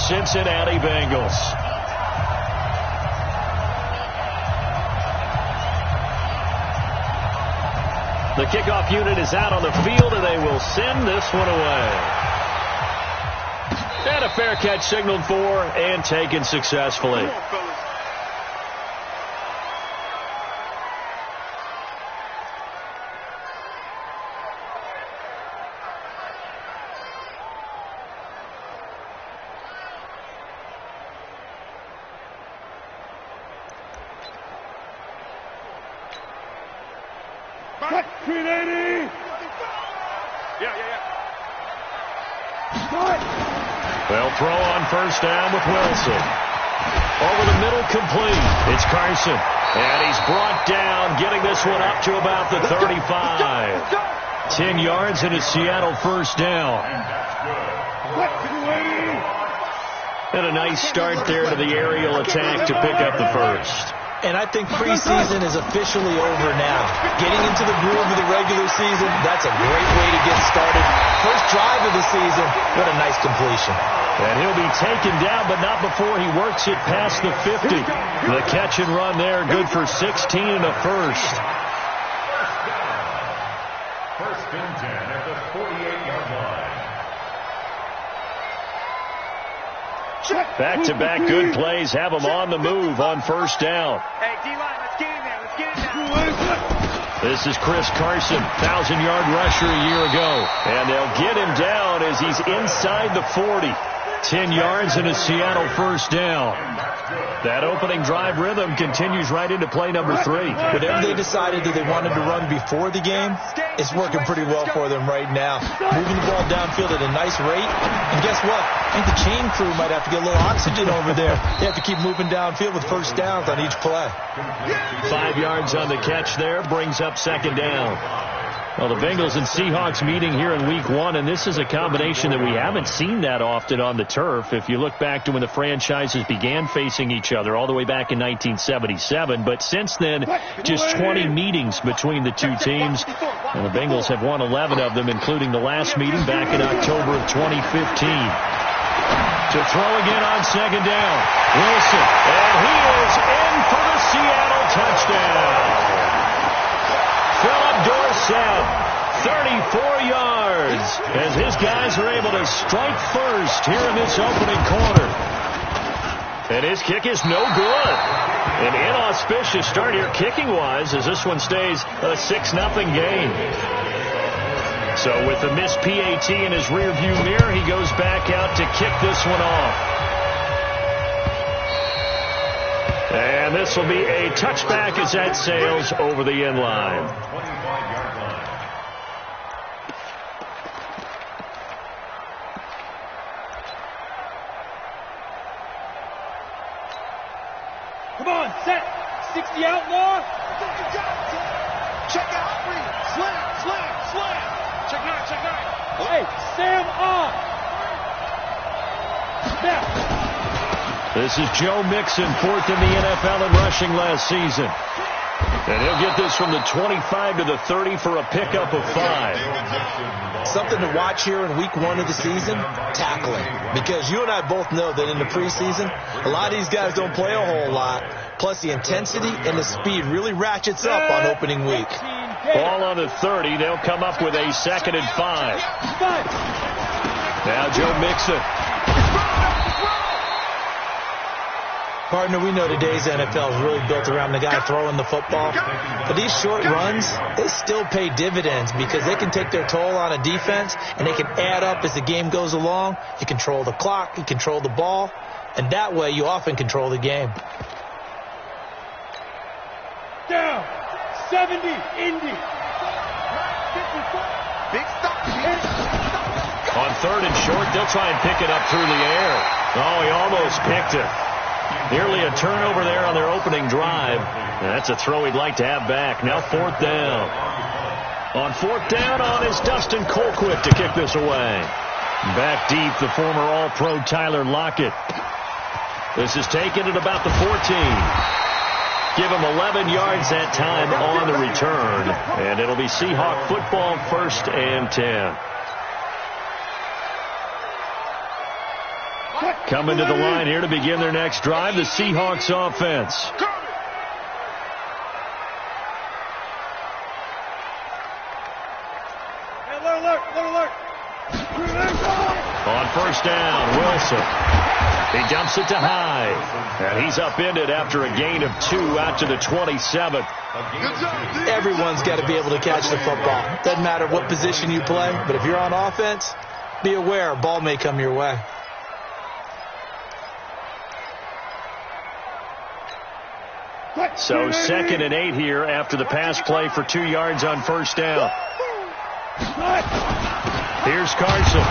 Cincinnati Bengals. The kickoff unit is out on the field, and they will send this one away. And a fair catch signaled for and taken successfully. Come on, fellas. Back 380. Yeah. They'll throw on first down with Wilson. Over the middle, complete. It's Carson. And he's brought down, getting this one up to about the 35. 10 yards and a Seattle first down. And a nice start there to the aerial attack to pick up the first. And I think preseason is officially over now. Getting into the groove of the regular season, that's a great way to get started. First drive of the season, what a nice completion. And he'll be taken down, but not before he works it past the 50. The catch and run there, good for 16 and a first. First and 10 at the 48-yard line. Back-to-back good plays have them on the move on first down. Hey, D-line, let's get in there. Let's get in there. This is Chris Carson, 1,000-yard rusher a year ago. And they'll get him down as he's inside the 40. 10 yards and a Seattle first down. That opening drive rhythm continues right into play number 3. Whatever they decided that they wanted to run before the game, it's working pretty well for them right now. Moving the ball downfield at a nice rate. And guess what? I think the chain crew might have to get a little oxygen over there. They have to keep moving downfield with first downs on each play. 5 yards on the catch there, brings up second down. Well, the Bengals and Seahawks meeting here in Week 1, and this is a combination that we haven't seen that often on the turf. If you look back to when the franchises began facing each other all the way back in 1977, but since then, just 20 meetings between the two teams, and the Bengals have won 11 of them, including the last meeting back in October of 2015. To throw again on second down, Wilson, and he is in for the Seattle touchdown. Philip Dorsett, 34 yards, as his guys are able to strike first here in this opening quarter. And his kick is no good. An inauspicious start here kicking-wise as this one stays a 6-0 game. So with the missed PAT in his rearview mirror, he goes back out to kick this one off. And this will be a touchback as that sails over the end line. 25-yard line. Come on, set. 60 outlaw. Check out, slam. Check nine. Hey, Sam on. Now. This is Joe Mixon, 4th in the NFL in rushing last season. And he'll get this from the 25 to the 30 for a pickup of 5. Something to watch here in Week 1 of the season, tackling. Because you and I both know that in the preseason, a lot of these guys don't play a whole lot. Plus the intensity and the speed really ratchets up on opening week. Ball on the 30. They'll come up with a 2nd and 5. Now Joe Mixon. Partner, we know today's NFL is really built around the guy throwing the football. But these short runs, they still pay dividends because they can take their toll on a defense, and they can add up as the game goes along. You control the clock, you control the ball, and that way you often control the game. Down. 70, Indy. Big stop. On 3rd and short, they'll try and pick it up through the air. Oh, he almost picked it. Nearly a turnover there on their opening drive. And that's a throw he'd like to have back. Now 4th down. On 4th down is Dustin Colquitt to kick this away. Back deep, the former All-Pro Tyler Lockett. This is taken at about the 14. Give him 11 yards that time on the return. And it'll be Seahawk football, 1st and 10. Coming to the line here to begin their next drive, the Seahawks offense. Alert. On first down, Wilson. He dumps it to Hyde. And he's upended after a gain of 2 out to the 27th. Everyone's got to be able to catch the football. Doesn't matter what position you play, but if you're on offense, be aware a ball may come your way. So 2nd and 8 here after the pass play for 2 yards on first down. Here's Carson.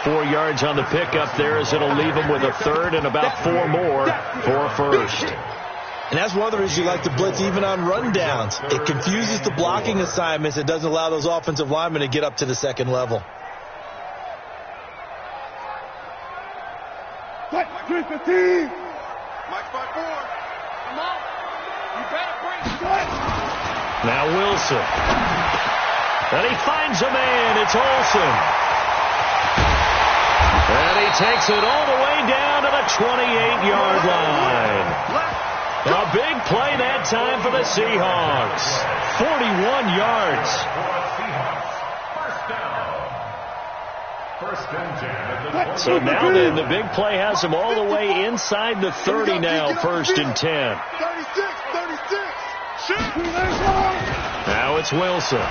4 yards on the pickup there as it'll leave him with a third and about 4 more for a first. And that's one of the reasons you like to blitz even on rundowns. It confuses the blocking assignments. It doesn't allow those offensive linemen to get up to the second level. Mike 315. Mike 5-4. Come on. You better bring. Now Wilson. And he finds a man. It's Olsen. And he takes it all the way down to the 28-yard line. A big play that time for the Seahawks. 41 yards. So now then, the big play has him all the way inside the 30 now, 1st and 10. 36. Now it's Wilson.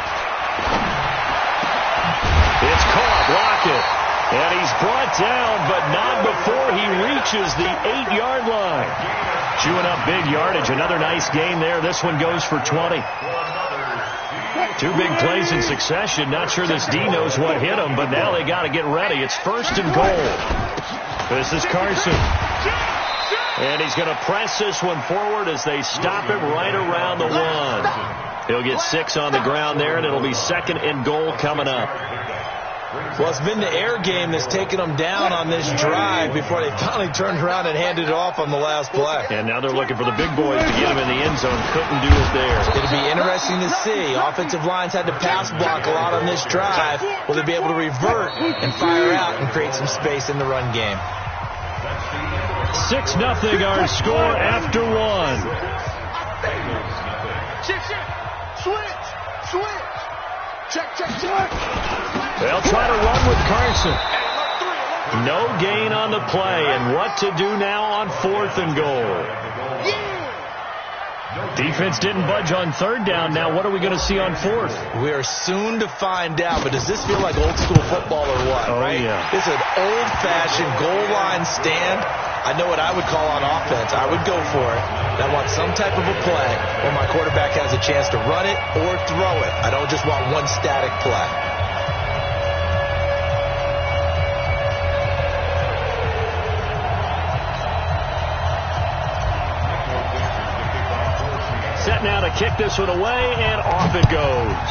It's caught. Lockett. And he's brought down, but not before he reaches the 8-yard line. Chewing up big yardage. Another nice gain there. This one goes for 20. 2 big plays in succession. Not sure this D knows what hit him, but now they got to get ready. It's 1st and goal. This is Carson. And he's going to press this one forward as they stop him right around the 1. He'll get 6 on the ground there, and it'll be 2nd and goal coming up. Well, it's been the air game that's taken them down on this drive before they finally turned around and handed it off on the last play. And now they're looking for the big boys to get him in the end zone. Couldn't do it there. It'll be interesting to see. Offensive lines had to pass block a lot on this drive. Will they be able to revert and fire out and create some space in the run game? 6-0 our score after 1. Switch. Check. They'll try to run with Carson. No gain on the play, and what to do now on 4th and goal. Defense didn't budge on 3rd down. Now what are we going to see on 4th? We are soon to find out, but does this feel like old school football or what? Oh, right? Yeah. It's an old-fashioned goal line stand. I know what I would call on offense. I would go for it. And I want some type of a play where my quarterback has a chance to run it or throw it. I don't just want one static play. Set now to kick this one away, and off it goes.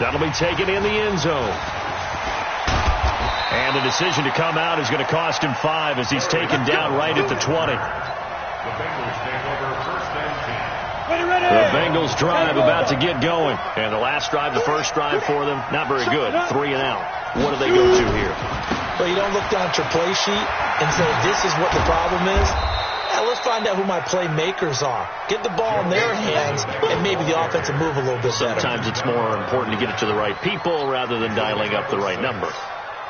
That'll be taken in the end zone. And the decision to come out is going to cost him 5 as he's taken down right at the 20. The Bengals drive about to get going. And the last drive, the first drive for them, not very good. 3 and out. What do they go to here? Well, you don't look down at your play sheet and say, this is what the problem is. Now, let's find out who my playmakers are. Get the ball in their hands, and maybe the offensive move a little bit better. Sometimes it's more important to get it to the right people rather than dialing up the right number.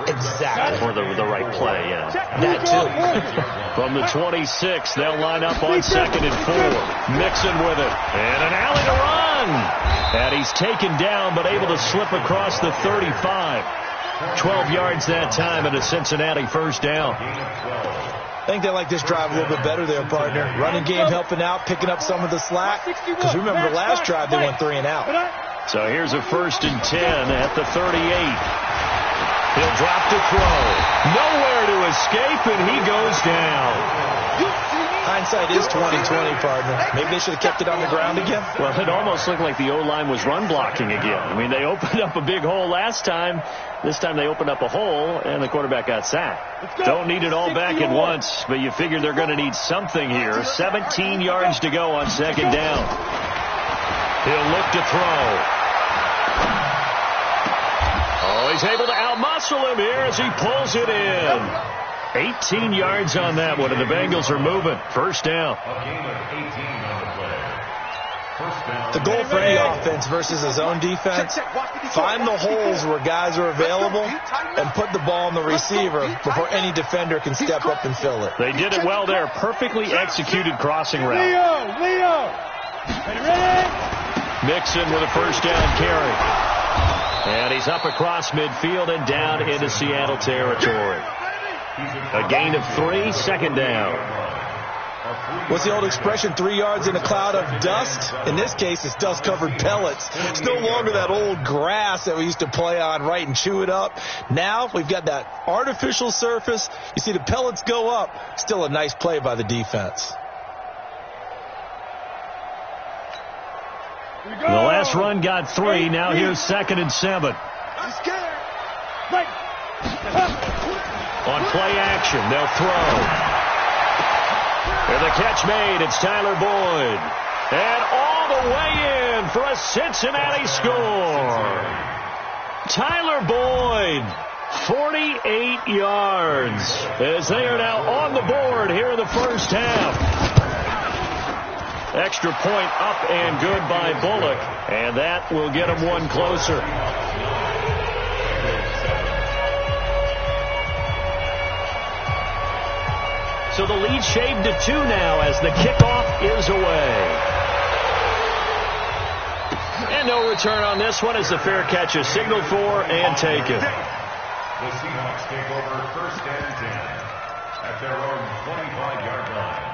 Exactly. Or the right play, yeah. That too. From the 26, they'll line up on 2nd and 4. Mixon with it. And an alley to run. And he's taken down, but able to slip across the 35. 12 yards that time, and a Cincinnati first down. I think they like this drive a little bit better there, partner. Running game helping out, picking up some of the slack. Because remember, the last drive, they went 3 and out. So here's a 1st and 10 at the 38. He'll drop to throw. Nowhere to escape, and he goes down. Hindsight is 20/20, partner. Maybe they should have kept it on the ground again. Well, it almost looked like the O-line was run blocking again. I mean, they opened up a big hole last time. This time they opened up a hole, and the quarterback got sacked. Don't need it all back at once, but you figure they're going to need something here. 17 yards to go on 2nd down. He'll look to throw. he's able to outmuscle him here as he pulls it in. 18 yards on that one, and the Bengals are moving. First down. A gain of 18 on the play. First down. The goal for any offense versus his own defense, find the holes where guys are available and put the ball on the receiver before any defender can step up and fill it. They did it well there. Perfectly executed crossing route. Leo. Ready? Mixon with a first down carry. And he's up across midfield and down into Seattle territory. A gain of 3, second down. What's the old expression, 3 yards in a cloud of dust? In this case, it's dust-covered pellets. It's no longer that old grass that we used to play on, right, and chew it up. Now we've got that artificial surface. You see the pellets go up. Still a nice play by the defense. The last run got 3. Now here's 2nd and 7. I'm scared. On play action, they'll throw. And the catch made. It's Tyler Boyd. And all the way in for a Cincinnati score. Tyler Boyd, 48 yards, as they are now on the board here in the first half. Extra point up and good by Bullock, and that will get him one closer. So the lead shaved to 2 now as the kickoff is away. And no return on this one as the fair catch is signaled for and taken. The Seahawks take over 1st and 10 at their own 25-yard line.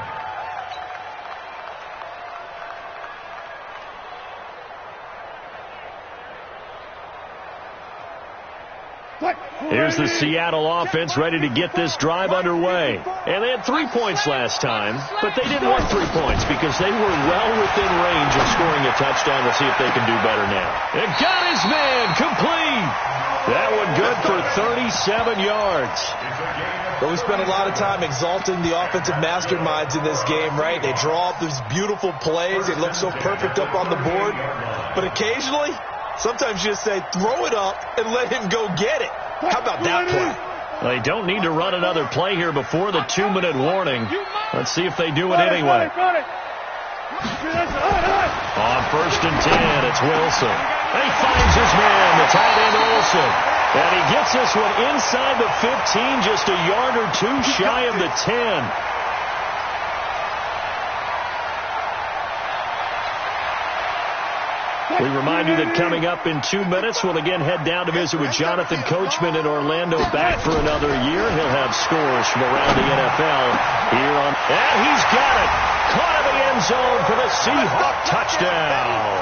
Here's the Seattle offense ready to get this drive underway. And they had 3 points last time, but they didn't want 3 points because they were well within range of scoring a touchdown. We'll see if they can do better now. And got his man complete. That one good for 37 yards. But we spent a lot of time exalting the offensive masterminds in this game, right? They draw up these beautiful plays. They look so perfect up on the board. But occasionally, sometimes you just say, throw it up and let him go get it. How about that play? They don't need to run another play here before the 2-minute warning. Let's see if they do it anyway. On 1st and 10, it's Wilson. And he finds his man, the tight end Olsen. And he gets this one inside the 15, just a yard or 2 shy of the 10. We remind you that coming up in 2 minutes, we'll again head down to visit with Jonathan Coachman in Orlando, back for another year. He'll have scores from around the NFL here on. And he's got it. Caught in the end zone for the Seahawk touchdown.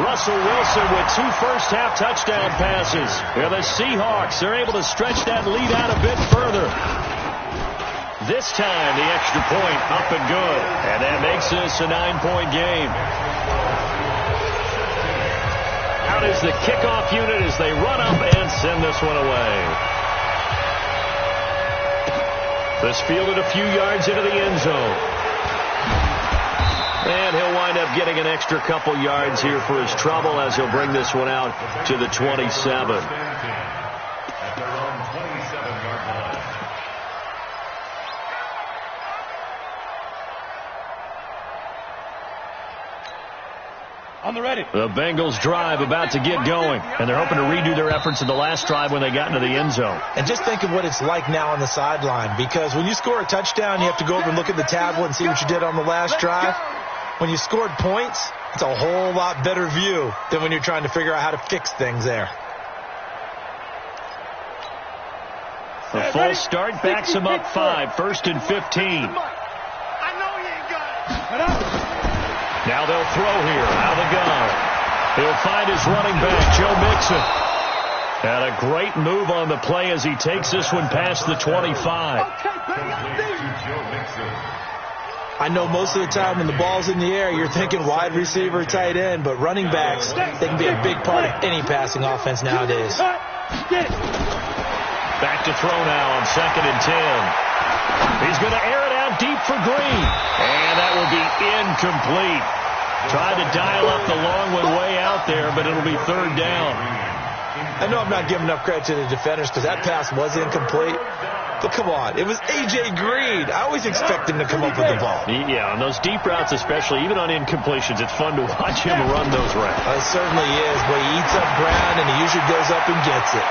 Russell Wilson with 2 first-half touchdown passes. And the Seahawks are able to stretch that lead out a bit further. This time, the extra point up and good. And that makes this a 9-point game. Out is the kickoff unit as they run up and send this one away. This fielded a few yards into the end zone. And he'll wind up getting an extra couple yards here for his trouble as he'll bring this one out to the 27. At their own 27-yard line. On the ready. The Bengals drive about to get going, and they're hoping to redo their efforts in the last drive when they got into the end zone. And just think of what it's like now on the sideline, because when you score a touchdown, you have to go over and look at the tablet and see what you did on the last drive. When you scored points, it's a whole lot better view than when you're trying to figure out how to fix things there. The false start backs him up 5, 1st and 15. I know he ain't got it. Now they'll throw here out of the gun. He'll find his running back, Joe Mixon. And a great move on the play as he takes this one past the 25. I know most of the time when the ball's in the air, you're thinking wide receiver, tight end, but running backs, they can be a big part of any passing offense nowadays. Back to throw now on 2nd and 10. He's going to air it out deep for Green. And that will be incomplete. Tried to dial up the long one way out there, but it'll be 3rd down. I know I'm not giving enough credit to the defenders because that pass was incomplete. But come on, it was A.J. Green. I always expect him to come up with the ball. Yeah, on those deep routes especially, even on incompletions, it's fun to watch him run those routes. It certainly is, but he eats up ground and he usually goes up and gets it.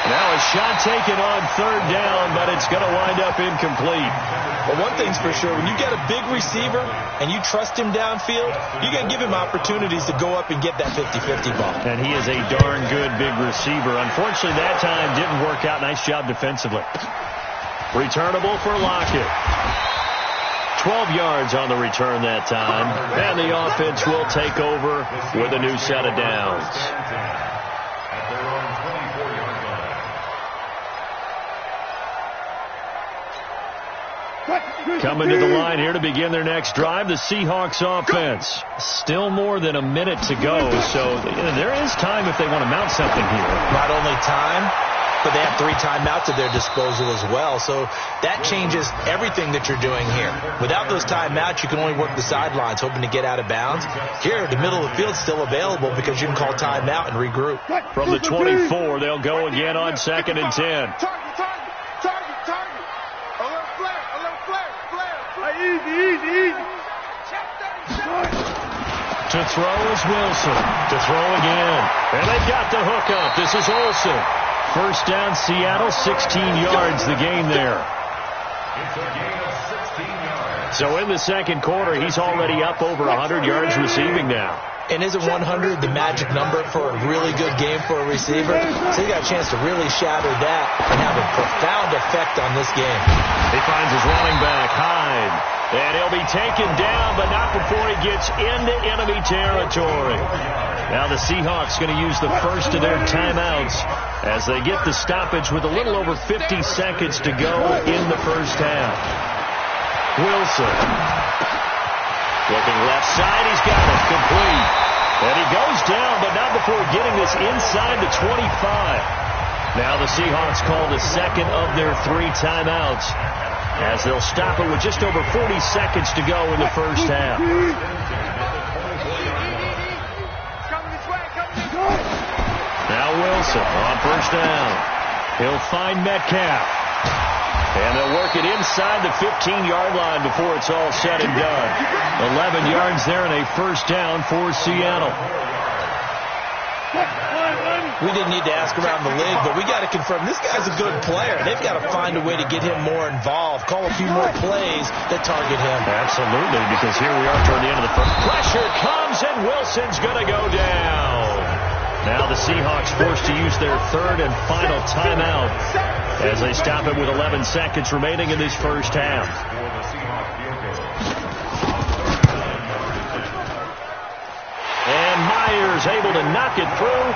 Now a shot taken on third down, but it's going to wind up incomplete. But one thing's for sure, when you get a big receiver and you trust him downfield, you got to give him opportunities to go up and get that 50-50 ball. And he is a darn good big receiver. Unfortunately, that time didn't work out. Nice job defensively. Returnable for Lockett. 12 yards on the return that time. And the offense will take over with a new set of downs. Coming to the line here to begin their next drive, the Seahawks offense. Still more than a minute to go, so there is time if they want to mount something here. Not only time, but they have 3 timeouts at their disposal as well, so that changes everything that you're doing here. Without those timeouts, you can only work the sidelines, hoping to get out of bounds. Here, the middle of the field's still available because you can call timeout and regroup. From the 24, they'll go again on 2nd and 10. Easy. To throw is Wilson. To throw again. And they've got the hook up. This is Olsen. First down, Seattle, 16 yards the gain there. It's a gain of 16 yards. So in the second quarter, he's already up over 100 yards receiving now. And isn't 100 the magic number for a really good game for a receiver? So he got a chance to really shatter that and have a profound effect on this game. He finds his running back, Hyde. And he'll be taken down, but not before he gets into enemy territory. Now the Seahawks going to use the first of their timeouts as they get the stoppage with a little over 50 seconds to go in the first half. Wilson. Looking left side, he's got it, complete. And he goes down, but not before getting this inside the 25. Now the Seahawks call the second of their 3 timeouts as they'll stop it with just over 40 seconds to go in the first half. Now Wilson on first down. He'll find Metcalf. And they'll work it inside the 15-yard line before it's all said and done. 11 yards there and a first down for Seattle. We didn't need to ask around the league, but we got to confirm this guy's a good player. They've got to find a way to get him more involved, call a few more plays that target him. Absolutely, because here we are toward the end of the first. Pressure comes, and Wilson's going to go down. Now the Seahawks forced to use their third and final timeout as they stop it with 11 seconds remaining in this first half. And Myers able to knock it through.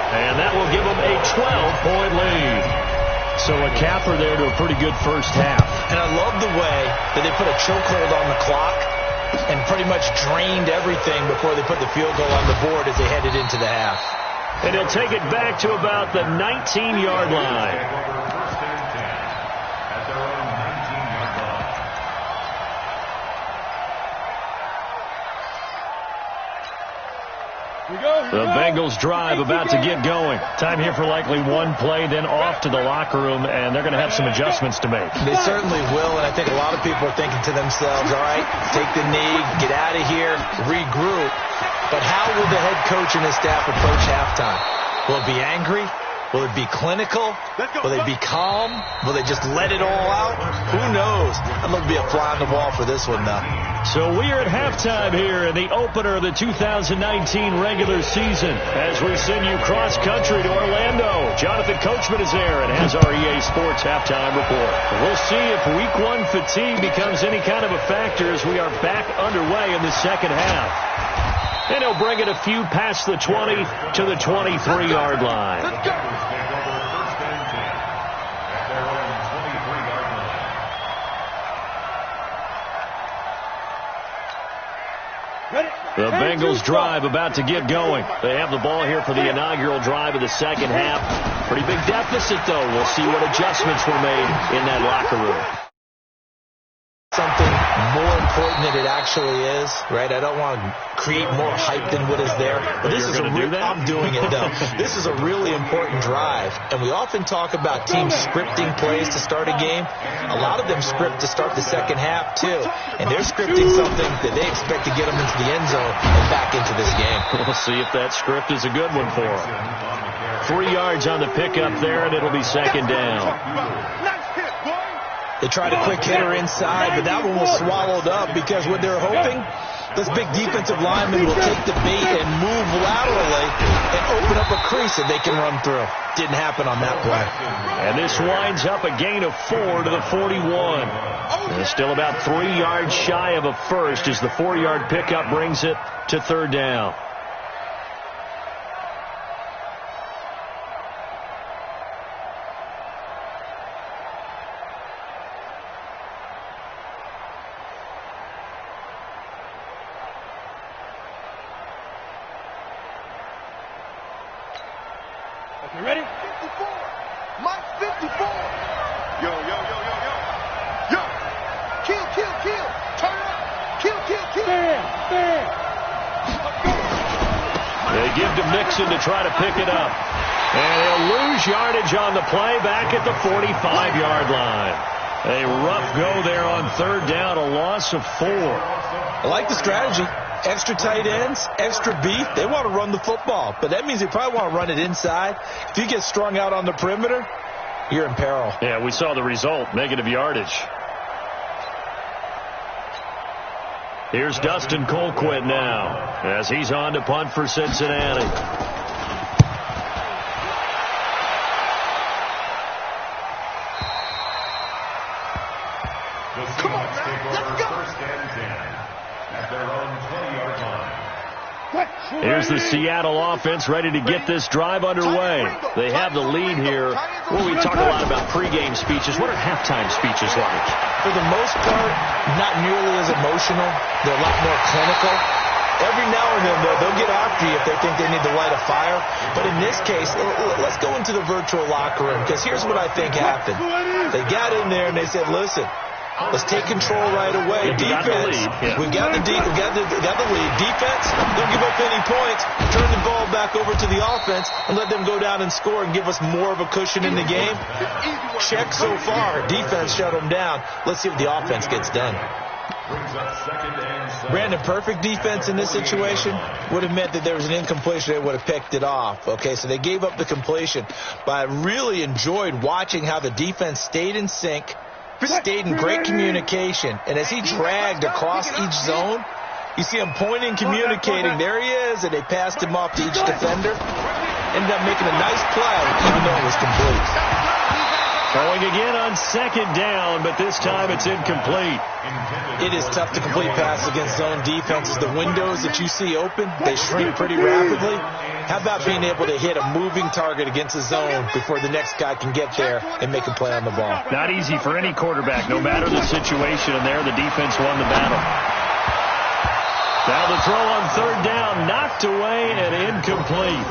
And that will give them a 12-point lead. So a capper there to a pretty good first half. And I love the way that they put a chokehold on the clock and pretty much drained everything before they put the field goal on the board as they headed into the half. And he'll take it back to about the 19-yard line. The Bengals drive about to get going. Time here for likely one play, then off to the locker room, and they're going to have some adjustments to make. They certainly will, and I think a lot of people are thinking to themselves, all right, take the knee, get out of here, regroup. But how will the head coach and his staff approach halftime? Will it be angry? Will it be clinical? Will they be calm? Will they just let it all out? Who knows? I'm going to be a fly on the wall for this one, though. So we are at halftime here in the opener of the 2019 regular season as we send you cross-country to Orlando. Jonathan Coachman is there and has our EA Sports halftime report. We'll see if Week 1 fatigue becomes any kind of a factor as we are back underway in the second half. And he'll bring it a few past the 20 to the 23-yard line. Let's go. The Bengals drive about to get going. They have the ball here for the inaugural drive of the second half. Pretty big deficit, though. We'll see what adjustments were made in that locker room. Something more important than it actually is, right? I don't want to create more hype than what is there. But this is I'm doing it, though. This is a really important drive. And we often talk about teams scripting plays to start a game. A lot of them script to start the second half, too. And they're scripting something that they expect to get them into the end zone and back into this game. We'll see if that script is a good one for them. 3 yards on the pickup there, and it'll be second down. They tried a quick hitter inside, but that one was swallowed up because what they're hoping, this big defensive lineman will take the bait and move laterally and open up a crease that they can run through. Didn't happen on that play. And this winds up a gain of 4 to the 41. And it's still about 3 yards shy of a first as the 4-yard pickup brings it to third down. You ready? 54. Mike 54. Yo. Yo. Kill. Turn up. Kill. Bam. They give to Mixon to try to pick it up. And he'll lose yardage on the play back at the 45-yard line. A rough go there on third down, a loss of 4. I like the strategy. Extra tight ends, extra beef. They want to run the football, but that means they probably want to run it inside. If you get strung out on the perimeter, you're in peril. Yeah, we saw the result, negative yardage. Here's Dustin Colquitt now as he's on to punt for Cincinnati. Come on, man. Let's go. First and 10 at their own 20-yard line. Here's the Seattle offense ready to get this drive underway. They have the lead here. Well, we talk a lot about pregame speeches. What are halftime speeches like? For the most part, not nearly as emotional. They're a lot more clinical. Every now and then, though, they'll get after you if they think they need to light a fire. But in this case, let's go into the virtual locker room, because here's what I think happened. They got in there and they said, listen, let's take control right away. Defense, we got the lead. Defense, don't give up any points. Turn the ball back over to the offense and let them go down and score and give us more of a cushion in the game. Check so far. Defense shut them down. Let's see if the offense gets done. Brandon, perfect defense in this situation would have meant that there was an incompletion. They would have picked it off. Okay, so they gave up the completion. But I really enjoyed watching how the defense stayed in sync, stayed in great communication. And as he dragged across each zone, you see him pointing, communicating. There he is, and they passed him off to each defender. Ended up making a nice play, even though it was complete. Throwing again on second down, but this time it's incomplete. It is tough to complete passes against zone defenses. The windows that you see open, they shrink pretty rapidly. How about being able to hit a moving target against a zone before the next guy can get there and make a play on the ball? Not easy for any quarterback, no matter the situation, and there the defense won the battle. Now the throw on third down, knocked away and incomplete.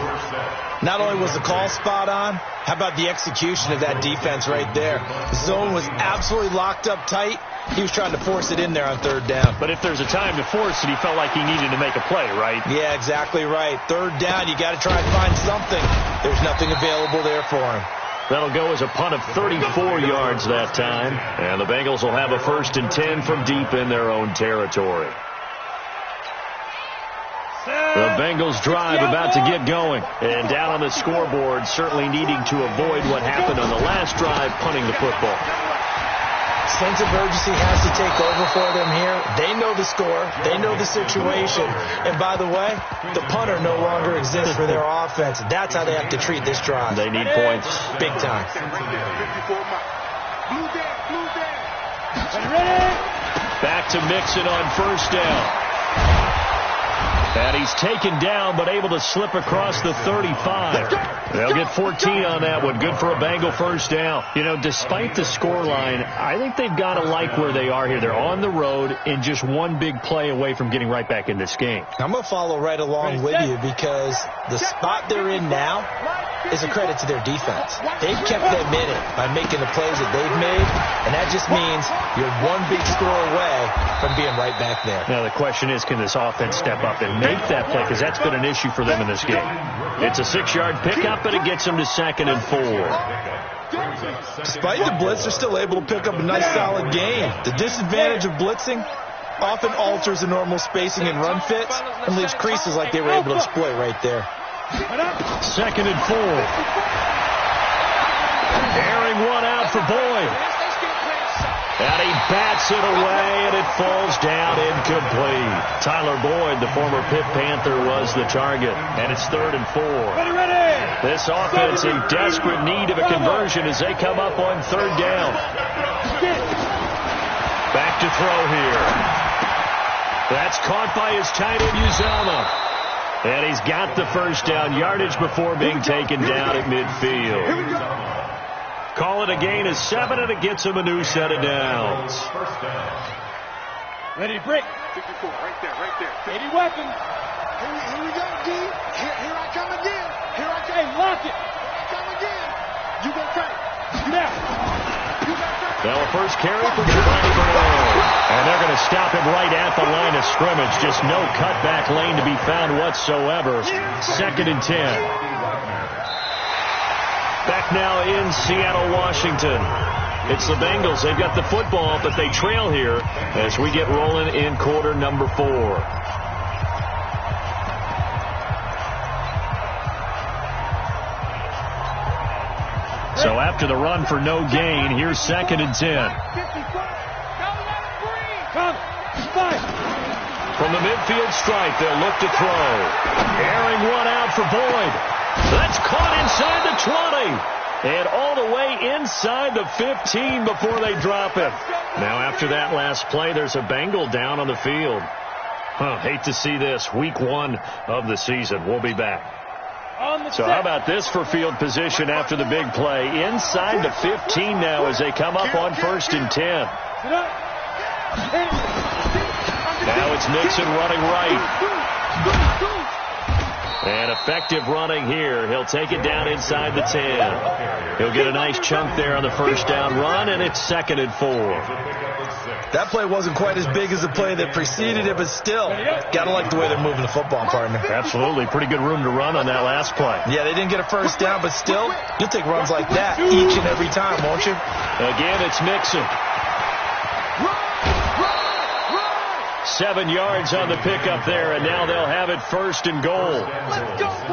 Not only was the call spot on, how about the execution of that defense right there? The zone was absolutely locked up tight. He was trying to force it in there on third down. But if there's a time to force it, he felt like he needed to make a play, right? Yeah, exactly right. Third down, you got to try and find something. There's nothing available there for him. That'll go as a punt of 34 yards that time. And the Bengals will have a 1st and 10 from deep in their own territory. The Bengals drive about to get going. And down on the scoreboard, certainly needing to avoid what happened on the last drive, punting the football. Sense of urgency has to take over for them here. They know the score. They know the situation. And by the way, the punter no longer exists for their offense. That's how they have to treat this drive. They need points. Big time. Back to Mixon on first down. And he's taken down, but able to slip across the 35. They'll get 14 on that one. Good for a Bengal first down. You know, despite the scoreline, I think they've got to like where they are here. They're on the road and just one big play away from getting right back in this game. I'm going to follow right along with you because the spot they're in now, is a credit to their defense. They've kept them in it by making the plays that they've made, and that just means you're one big score away from being right back there. Now the question is, can this offense step up and make that play? Because that's been an issue for them in this game. It's a 6-yard pickup, and it gets them to 2nd and 4. Despite the blitz, they're still able to pick up a nice solid gain. The disadvantage of blitzing often alters the normal spacing and run fits and leaves creases like they were able to exploit right there. 2nd and 4. Airing one out for Boyd. And he bats it away, and it falls down incomplete. Tyler Boyd, the former Pitt Panther, was the target. And it's 3rd and 4. This offense in desperate need of a conversion as they come up on 3rd down. Back to throw here. That's caught by his tight end, Uzama. And he's got the first down yardage before being taken down at midfield. Call it a gain of 7, and it gets him a new set of downs. Ready, break. 54, right there. Ready, weapon. Here we go, D. Here I come again. Hey, lock it. I come again. You gonna try it. Now. Now a first carry for Giovanni Bernard. And they're going to stop him right at the line of scrimmage. Just no cutback lane to be found whatsoever. 2nd and 10. Back now in Seattle, Washington. It's the Bengals. They've got the football, but they trail here as we get rolling in quarter number 4. So after the run for no gain, here's 2nd and 10. From the midfield stripe, they'll look to throw. Airing one out for Boyd. That's caught inside the 20. And all the way inside the 15 before they drop him. Now after that last play, there's a Bengal down on the field. Hate to see this. Week 1 of the season. We'll be back. So how about this for field position after the big play? Inside the 15 now as they come up on 1st and 10. Now it's Mixon running right. And effective running here. He'll take it down inside the 10. He'll get a nice chunk there on the first down run, and it's 2nd and 4. That play wasn't quite as big as the play that preceded it, but still, gotta like the way they're moving the football, partner. Absolutely. Pretty good room to run on that last play. Yeah, they didn't get a first down, but still, you'll take runs like that each and every time, won't you? Again, it's Mixon. 7 yards on the pickup there, and now they'll have it 1st and goal.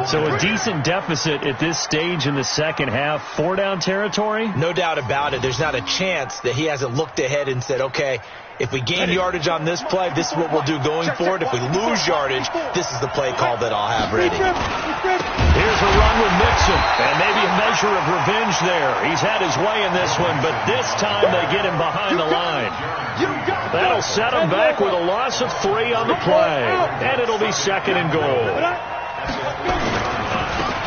So a decent deficit at this stage in the second half. 4-down territory? No doubt about it. There's not a chance that he hasn't looked ahead and said, okay, if we gain yardage on this play, this is what we'll do going forward. If we lose yardage, this is the play call that I'll have ready. Here's a run with Mixon, and maybe a measure of revenge there. He's had his way in this one, but this time they get him behind the line. That'll set him back with a loss of 3 on the play, and it'll be 2nd and goal.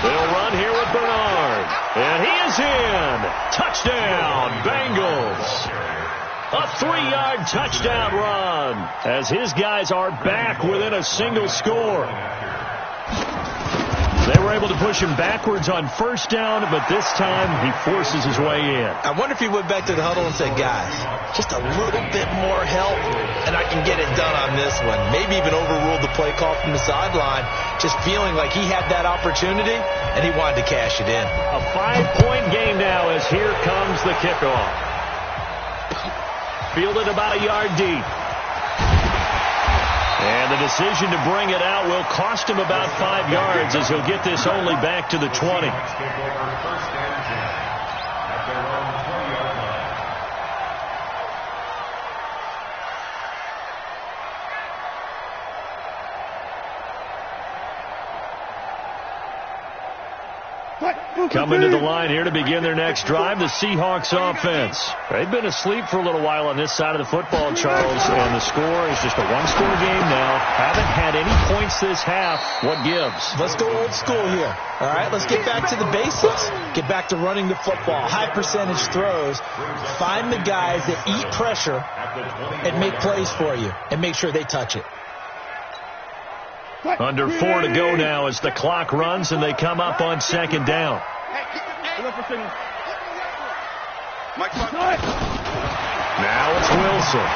They'll run here with Bernard, and he is in. Touchdown, Bengals. A 3-yard touchdown run as his guys are back within a single score. They were able to push him backwards on first down, but this time he forces his way in. I wonder if he went back to the huddle and said, guys, just a little bit more help, and I can get it done on this one. Maybe even overruled the play call from the sideline, just feeling like he had that opportunity, and he wanted to cash it in. A 5-point game now as here comes the kickoff. Fielded about a yard deep. And the decision to bring it out will cost him about 5 yards as he'll get this only back to the 20. Coming to the line here to begin their next drive, the Seahawks offense. They've been asleep for a little while on this side of the football, Charles, and the score is just a one-score game now. Haven't had any points this half. What gives? Let's go old school here. All right, let's get back to the basics. Get back to running the football, high percentage throws. Find the guys that eat pressure and make plays for you and make sure they touch it. Under 4 to go now as the clock runs and they come up on second down. Now it's Wilson.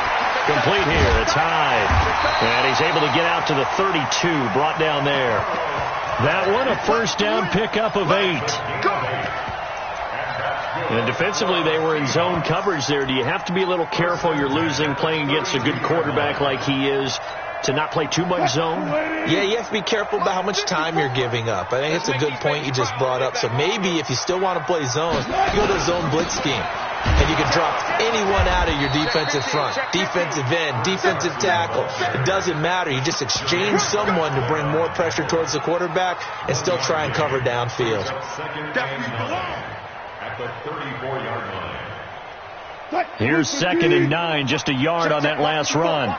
Complete here. It's Hyde. And he's able to get out to the 32. Brought down there. That one a first down pickup of 8. And defensively, they were in zone coverage there. Do you have to be a little careful? You're losing playing against a good quarterback like he is to not play too much zone? Yeah, you have to be careful about how much time you're giving up. I think it's a good point you just brought up. So maybe if you still want to play zone, you go to a zone blitz scheme. And you can drop anyone out of your defensive front, defensive end, defensive tackle. It doesn't matter. You just exchange someone to bring more pressure towards the quarterback and still try and cover downfield. At the 34-yard line. Here's 2nd and 9, just a yard on that last run.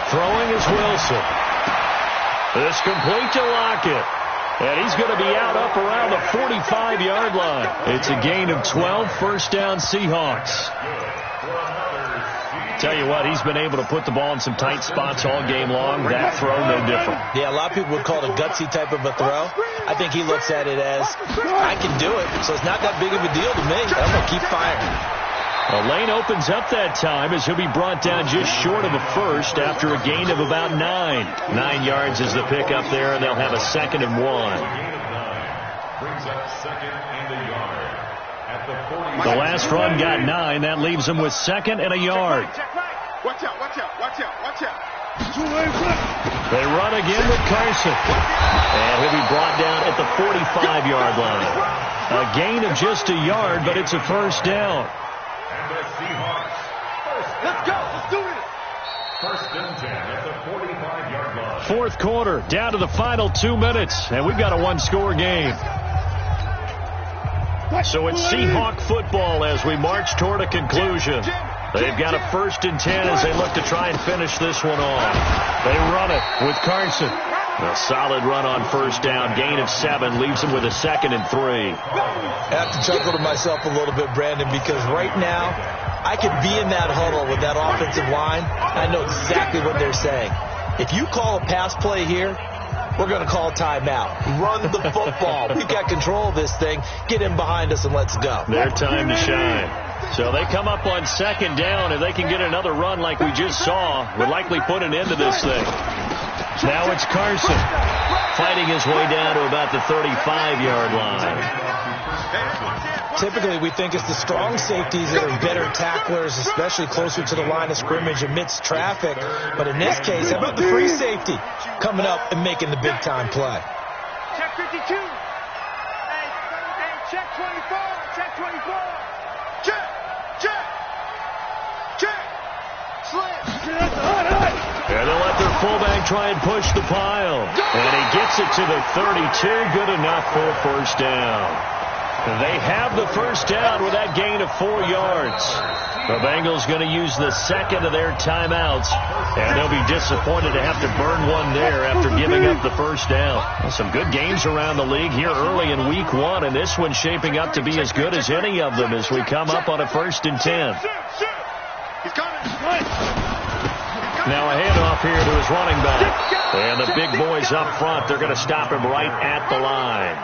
Throwing is Wilson. It's complete to Lockett. And he's going to be out up around the 45-yard line. It's a gain of 12, first down Seahawks. Tell you what, he's been able to put the ball in some tight spots all game long. That throw, no different. Yeah, a lot of people would call it a gutsy type of a throw. I think he looks at it as, I can do it, so it's not that big of a deal to me. I'm going to keep firing. A lane opens up that time as he'll be brought down just short of a first after a gain of about 9. 9 yards is the pickup there, and they'll have a 2nd and 1. Brings up 2nd and a yard. At the 40. The last run got 9. That leaves them with 2nd and a yard. Watch out, watch out, watch out, watch out. They run again with Carson. And he'll be brought down at the 45-yard line. A gain of just a yard, but it's a first down. And the Seahawks. Let's go, let's do this. First and 10 at the 45-yard line. Fourth quarter, down to the final 2 minutes, and we've got a one-score game. So it's Seahawk football as we march toward a conclusion. They've got a 1st and 10 as they look to try and finish this one off. They run it with Carson. A solid run on first down. Gain of 7 leaves them with a 2nd and 3. I have to chuckle to myself a little bit, Brandon, because right now I could be in that huddle with that offensive line. I know exactly what they're saying. If you call a pass play here, we're going to call timeout. Run the football. We've got control of this thing. Get in behind us and let's go. Their time to shine. So they come up on 2nd down. If they can get another run like we just saw, would likely put an end to this thing. Now it's Carson fighting his way down to about the 35-yard line. Typically, we think it's the strong safeties that are better tacklers, especially closer to the line of scrimmage amidst traffic. But in this case, how about the free safety coming up and making the big-time play? Check 52. Hey, check 24. Check 24. Check, check, check. Slam. And they'll let their fullback try and push the pile. And he gets it to the 32. Good enough for a first down. They have the first down with that gain of 4 yards. The Bengals going to use the 2nd of their timeouts, and they'll be disappointed to have to burn one there after giving up the first down. Well, some good games around the league here early in week 1, and this one's shaping up to be as good as any of them as we come up on a 1st and 10. He's coming. Now a handoff here to his running back. And the big boys up front, they're going to stop him right at the line.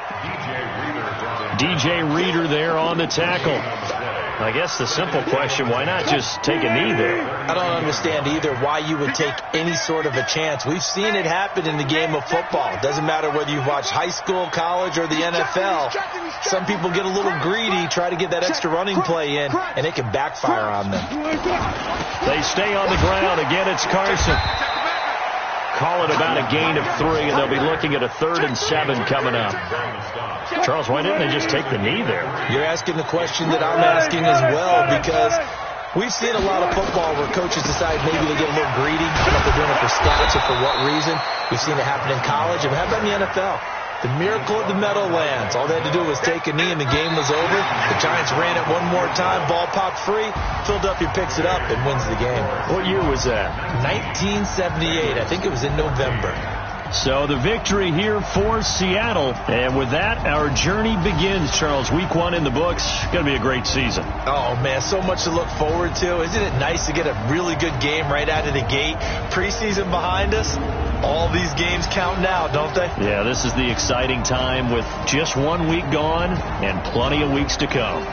DJ Reader there on the tackle. I guess the simple question, why not just take a knee there? I don't understand either why you would take any sort of a chance. We've seen it happen in the game of football. It doesn't matter whether you've watched high school, college, or the NFL. Some people get a little greedy, try to get that extra running play in, and it can backfire on them. They stay on the ground. Again, it's Carson. Call it about a gain of 3, and they'll be looking at a 3rd and 7 coming up. Charles, why didn't they just take the knee there? You're asking the question that I'm asking as well, because we've seen a lot of football where coaches decide maybe to get a little greedy. I don't know if they're doing it for stats or for what reason. We've seen it happen in college, and how about in the NFL? The miracle of the Meadowlands. All they had to do was take a knee, and the game was over. The Giants ran it one more time. Ball popped free. Philadelphia picks it up and wins the game. What year was that? 1978. I think it was in November. So the victory here for Seattle. And with that, our journey begins, Charles. Week 1 in the books. Going to be a great season. Oh, man, so much to look forward to. Isn't it nice to get a really good game right out of the gate? Preseason behind us. All these games count now, don't they? Yeah, this is the exciting time with just 1 week gone and plenty of weeks to come.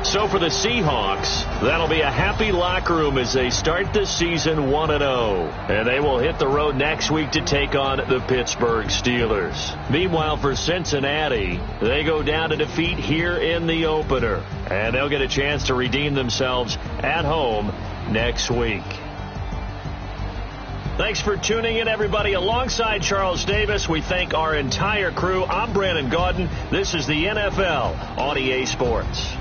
So for the Seahawks, that'll be a happy locker room as they start the season 1-0. And they will hit the road next week to take on the Pittsburgh Steelers. Meanwhile, for Cincinnati, they go down to defeat here in the opener. And they'll get a chance to redeem themselves at home next week. Thanks for tuning in, everybody. Alongside Charles Davis, we thank our entire crew. I'm Brandon Gaudin. This is the NFL on EA Sports.